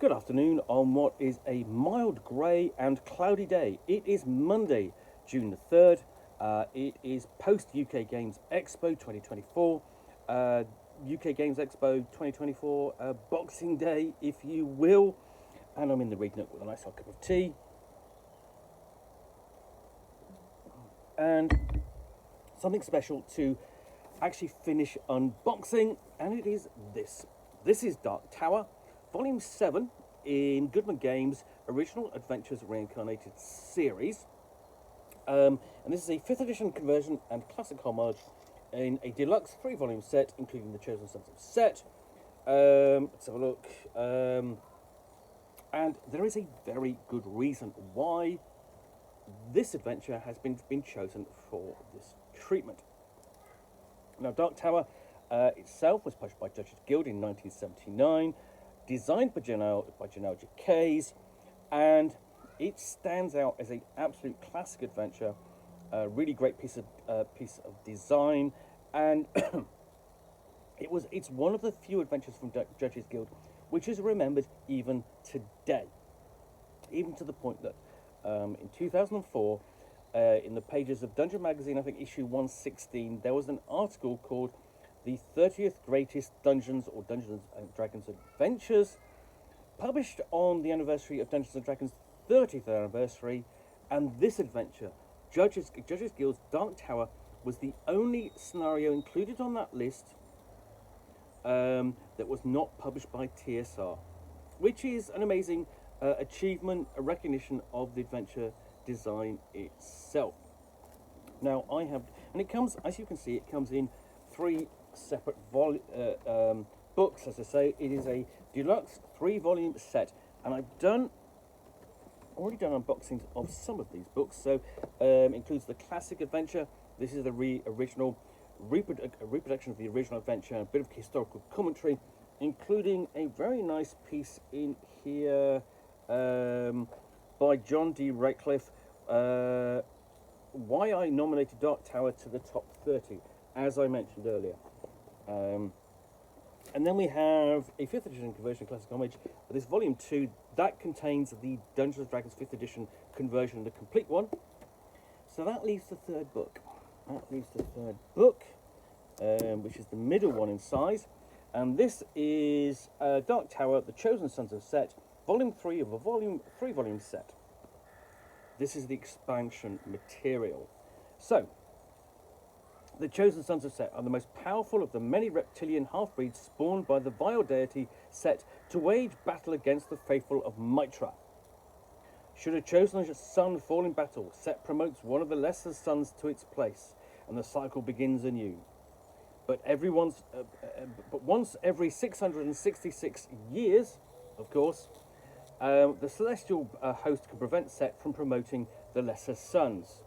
Good afternoon on what is a mild grey and cloudy day. It is Monday, June the 3rd. It is post UK Games Expo 2024. UK Games Expo 2024 Boxing Day, if you will. And I'm in the Reed Nook with a nice hot cup of tea. And something special to actually finish unboxing, and it is this. This is Dark Tower, Volume 7 in Goodman Games Original Adventures Reincarnated series. And this is a 5th edition conversion and classic homage in a deluxe 3-volume set, including the Chosen Sons of Set. Let's have a look. And there is a very good reason why this adventure has been chosen for this treatment. Now, Dark Tower itself was published by Judges Guild in 1979, designed by Jennell Jaquays, and it stands out as an absolute classic adventure. A really great piece of design, and it's one of the few adventures from Judges Guild which is remembered even today, even to the point that in 2004, in the pages of Dungeon Magazine, I think issue 116, there was an article called "The 30th Greatest Dungeons or Dungeons and Dragons Adventures," published on the anniversary of Dungeons and Dragons' 30th anniversary, and this adventure, Judges Guild's Dark Tower, was the only scenario included on that list that was not published by TSR, which is an amazing achievement, a recognition of the adventure design itself. Now I have, and it comes, as you can see, it comes in 3 separate books. As I say, it is a deluxe 3-volume set, and I've already done unboxings of some of these books. So includes the classic adventure. This is the original reproduction of the original adventure, a bit of historical commentary, including a very nice piece in here by John D. Ratcliffe, why I nominated Dark Tower to the top 30, as I mentioned earlier. And then we have a 5th edition conversion classic homage. This volume 2, that contains the Dungeons and Dragons 5th edition conversion, the complete one. So that leaves the third book. Which is the middle one in size. And this is Dark Tower, The Chosen Sons of Set, Volume 3 of a 3-volume set. This is the expansion material. So, the Chosen Sons of Set are the most powerful of the many reptilian half-breeds spawned by the vile deity Set to wage battle against the faithful of Mitra. Should a chosen son fall in battle, Set promotes one of the lesser sons to its place, and the cycle begins anew. But once every 666 years, of course, the celestial host can prevent Set from promoting the lesser sons.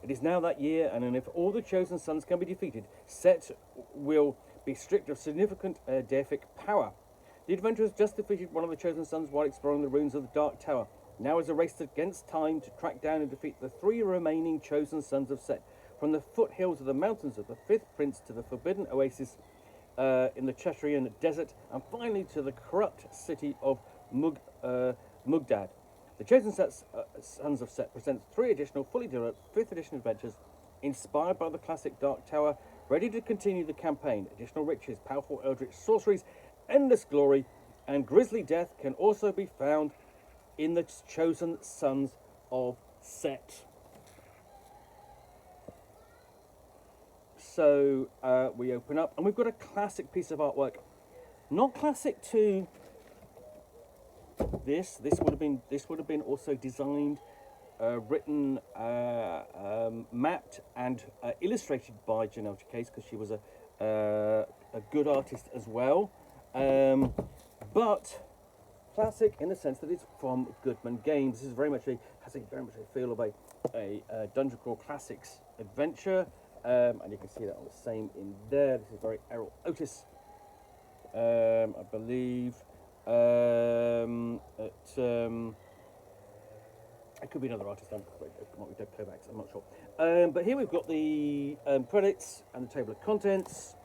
It is now that year, and if all the chosen sons can be defeated, Set will be stripped of significant deific power. The adventurers just defeated one of the chosen sons while exploring the ruins of the Dark Tower. Now is a race against time to track down and defeat the 3 remaining chosen sons of Set, from the foothills of the mountains of the 5th Prince to the forbidden oasis in the Chetrian desert, and finally to the corrupt city of Mugdad. The Chosen Sons of Set presents 3 additional fully developed 5th edition adventures inspired by the classic Dark Tower, ready to continue the campaign. Additional riches, powerful eldritch sorceries, endless glory, and grisly death can also be found in the Chosen Sons of Set. So we open up, and we've got a classic piece of artwork. Not classic to this. This would have been also designed, written, mapped, and illustrated by Jennell Jaquays, because she was a good artist as well. But classic in the sense that it's from Goodman Games. This is very much has very much a feel of a Dungeon Crawl Classics adventure. And you can see that on the same in there. This is very Errol Otis, I believe. It could be another artist, it might be Doug Kovacs, I'm not sure. But here we've got the credits and the table of contents.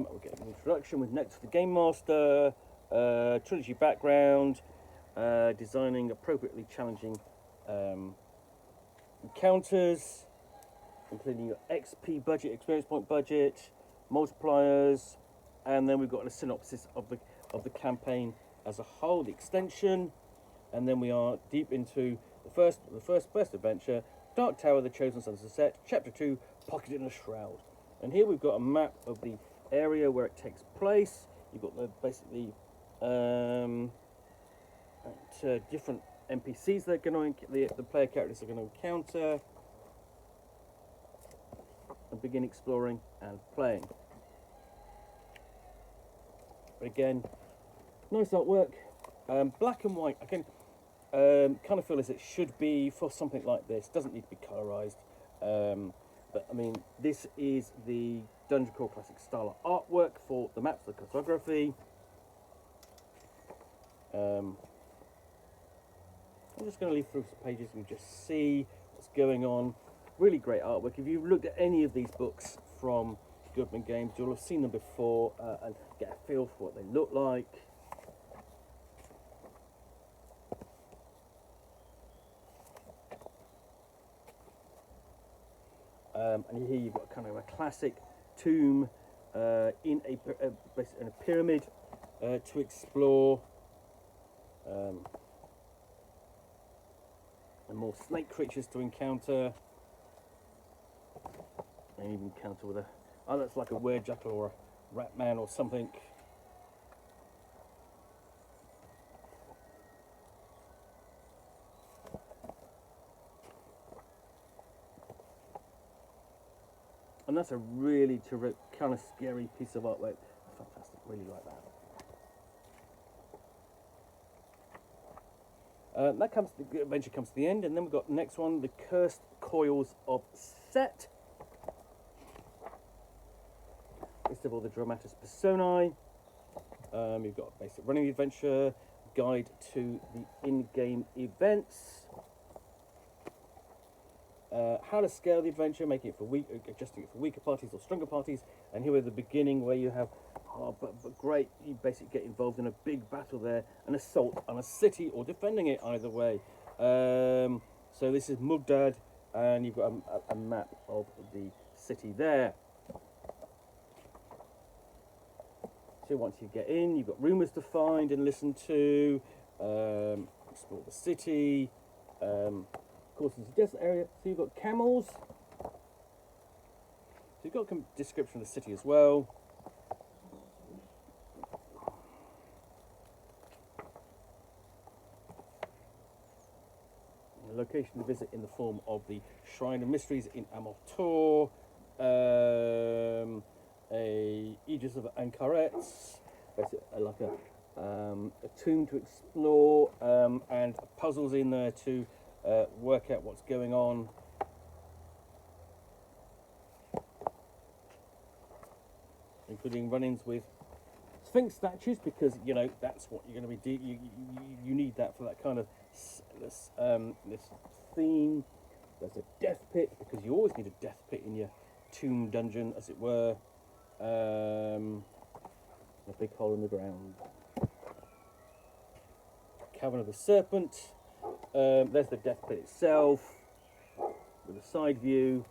We'll get an introduction with next the Game Master, trilogy background, designing appropriately challenging encounters, including your XP budget, experience point budget, multipliers, and then we've got a synopsis of the campaign as a whole, the extension, and then we are deep into the first adventure, Dark Tower, the Chosen Sons of Set, Chapter 2, Pocketed in a Shroud. And here we've got a map of the area where it takes place. You've got the basically different NPCs that are going to the player characters are going to encounter and begin exploring and playing. But again, nice artwork, black and white. I can kind of feel as it should be for something like this. Doesn't need to be colorized, but I mean, this is the Dungeon Core Classic style of artwork for the maps, the cartography. I'm just going to leaf through some pages and just see what's going on. Really great artwork. If you've looked at any of these books from Goodman Games, you'll have seen them before and get a feel for what they look like. And here you've got kind of a classic tomb in a pyramid to explore, and more snake creatures to encounter, and even encounter with that's like a were-jackal or a rat man or something. And that's a really terrific, kind of scary piece of artwork. Fantastic, really like that. The adventure comes to the end, and then we've got the next one, the Cursed Coils of Set. List of all the dramatis personae. You've got basic running adventure, guide to the in-game events. How to scale the adventure, making it for adjusting it for weaker parties or stronger parties, and here at the beginning where you have, but great, you basically get involved in a big battle there, an assault on a city or defending it either way. So this is Mugdad, and you've got a map of the city there. So once you get in, you've got rumours to find and listen to, explore the city. Of course, it's a desert area, so you've got camels. So you've got a description of the city as well. The location to visit in the form of the Shrine of Mysteries in Amortor, a Aegis of Ankarets, basically like a tomb to explore, and puzzles in there to work out what's going on. Including run-ins with Sphinx statues, because you know that's what you're going to be you need that for that kind of this theme. There's a death pit, because you always need a death pit in your tomb dungeon, as it were. A big hole in the ground. Cavern of the Serpent. There's the death pit itself with a side view.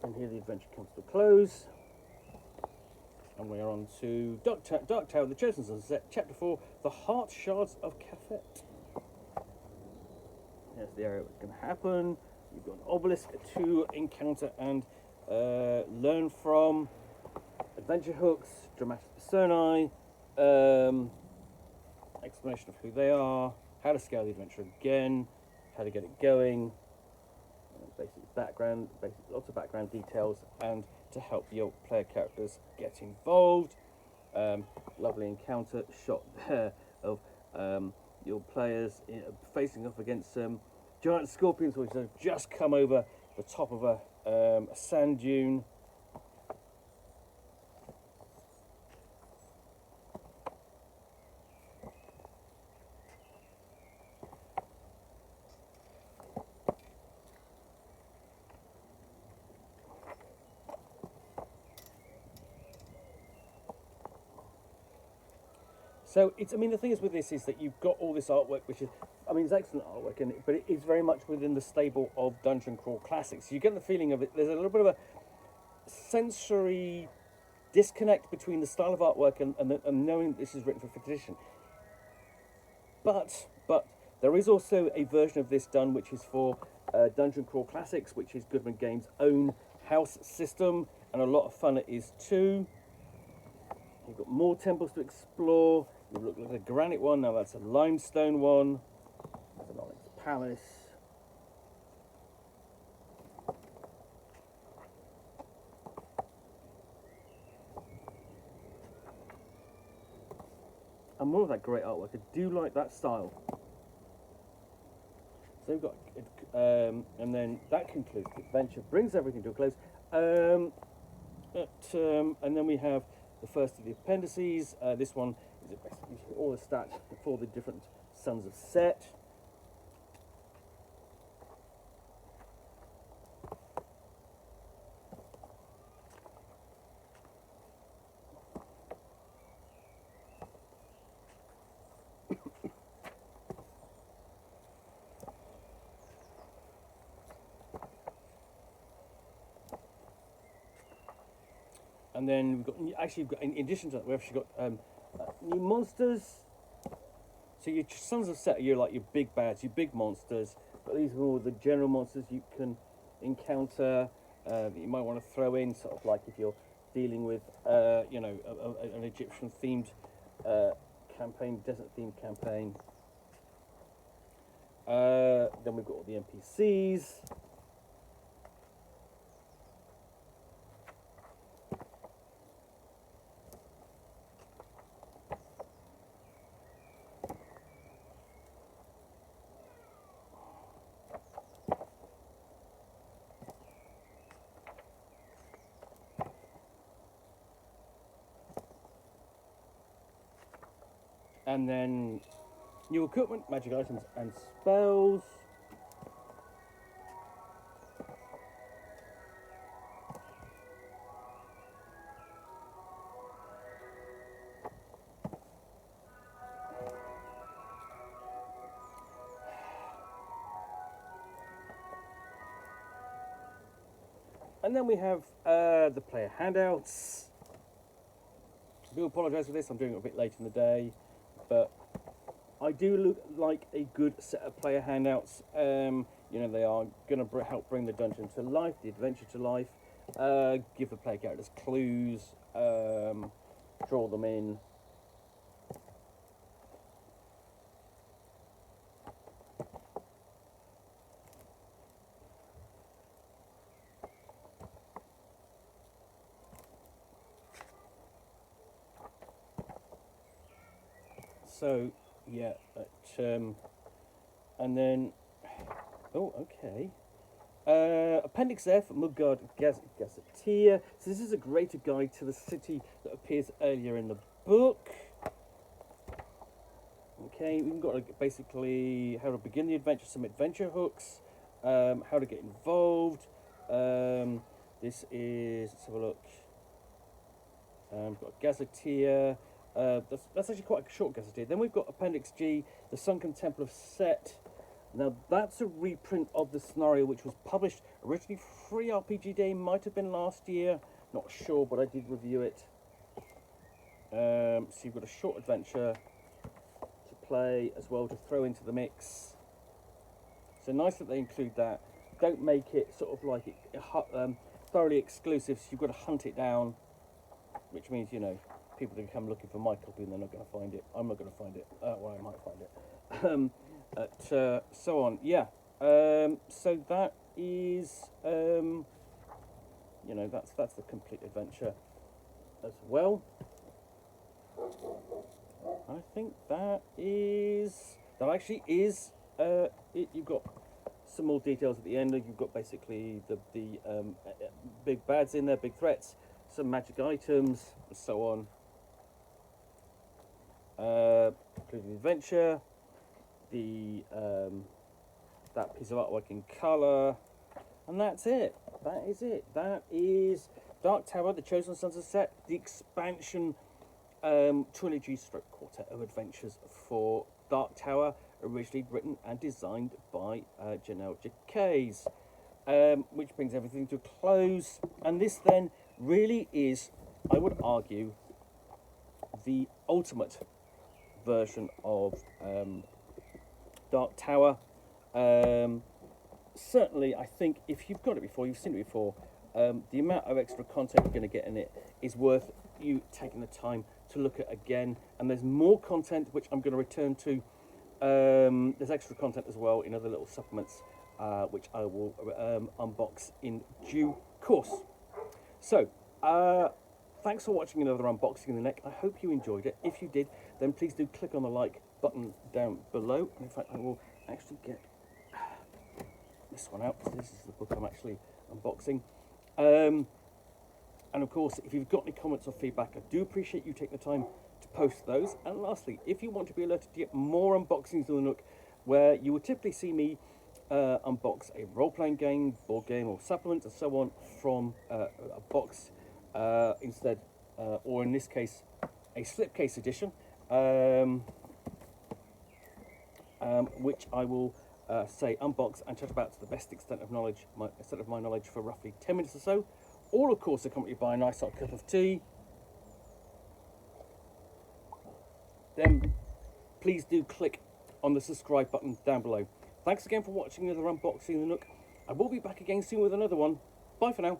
And here the adventure comes to a close. And we are on to Dark Tower, the Chosen Sons of Set, Chapter 4, The Heart Shards of Cafet. There's the area what's going to happen. You've got an obelisk to encounter and learn from. Adventure hooks, dramatic personae, explanation of who they are, how to scale the adventure again, how to get it going, basic background, lots of background details, and to help your player characters get involved. Lovely encounter shot there of your players facing off against some giant scorpions which have just come over the top of a sand dune. So it's, I mean, the thing is with this is that you've got all this artwork, which is, I mean, it's excellent artwork, but it is very much within the stable of Dungeon Crawl Classics. You get the feeling of it. There's a little bit of a sensory disconnect between the style of artwork and knowing that this is written for 5th edition. But there is also a version of this done which is for Dungeon Crawl Classics, which is Goodman Games' own house system, and a lot of fun it is too. You've got more temples to explore. You look like a granite one, now that's a limestone one. That's an onyx palace. And more of that great artwork. I do like that style. So we've got, and then that concludes the adventure, brings everything to a close. And then we have the first of the appendices. This one is basically all the stats for the different Sons of Set. And then we've got, in addition to that, we've actually got new monsters. So your Sons of Set are like your big bads, your big monsters. But these are all the general monsters you can encounter that you might want to throw in, sort of like if you're dealing with, you know, an Egyptian-themed campaign, desert-themed campaign. Then we've got all the NPCs. And then new equipment, magic items and spells. And then we have the player handouts. I do apologise for this, I'm doing it a bit late in the day, but I do look like a good set of player handouts. You know, they are going to help bring the dungeon to life, the adventure to life, give the player characters clues, draw them in. So, yeah, and then, oh, okay. Appendix F, Mudguard Gazetteer. So this is a greater guide to the city that appears earlier in the book. Okay, we've got basically how to begin the adventure, some adventure hooks, how to get involved. This is, let's have a look. We've got Gazetteer. That's actually quite a short gazetteer. Then we've got Appendix G, The Sunken Temple of Set. Now that's a reprint of the scenario which was published originally free RPG Day, might have been last year, not sure, but I did review it. So you've got a short adventure to play as well to throw into the mix. So nice that they include that. Don't make it sort of like thoroughly exclusive, so you've got to hunt it down, which means, you know, people can come looking for my copy and they're not going to find it. I'm not going to find it. Well, I might find it. So on. Yeah. So that is, you know, that's the complete adventure as well. I think that actually is it. You've got some more details at the end. You've got basically the big bads in there, big threats, some magic items, and so on. Including the adventure, the that piece of artwork in colour, and that's it. That is it. That is Dark Tower, the Chosen Sons of Set, the expansion trilogy stroke quartet of adventures for Dark Tower, originally written and designed by Jennell Jaquays, which brings everything to a close. And this then really is, I would argue, the ultimate version of Dark Tower. Certainly, I think if you've got it before, you've seen it before, the amount of extra content you're going to get in it is worth you taking the time to look at again. And there's more content which I'm going to return to. There's extra content as well in other little supplements, which I will unbox in due course. So, thanks for watching another unboxing in the neck. I hope you enjoyed it. If you did, then please do click on the like button down below. In fact, I will actually get this one out. This is the book I'm actually unboxing. And of course, if you've got any comments or feedback, I do appreciate you taking the time to post those. And lastly, if you want to be alerted to get more unboxings of the Nook, where you will typically see me unbox a role-playing game, board game, or supplement, and so on from a box instead, or in this case, a slipcase edition, which I will say unbox and chat about to the best extent of knowledge, my knowledge, for roughly 10 minutes or so. All, of course, accompanied by a nice hot cup of tea. Then please do click on the subscribe button down below. Thanks again for watching another unboxing of the Nook. I will be back again soon with another one. Bye for now.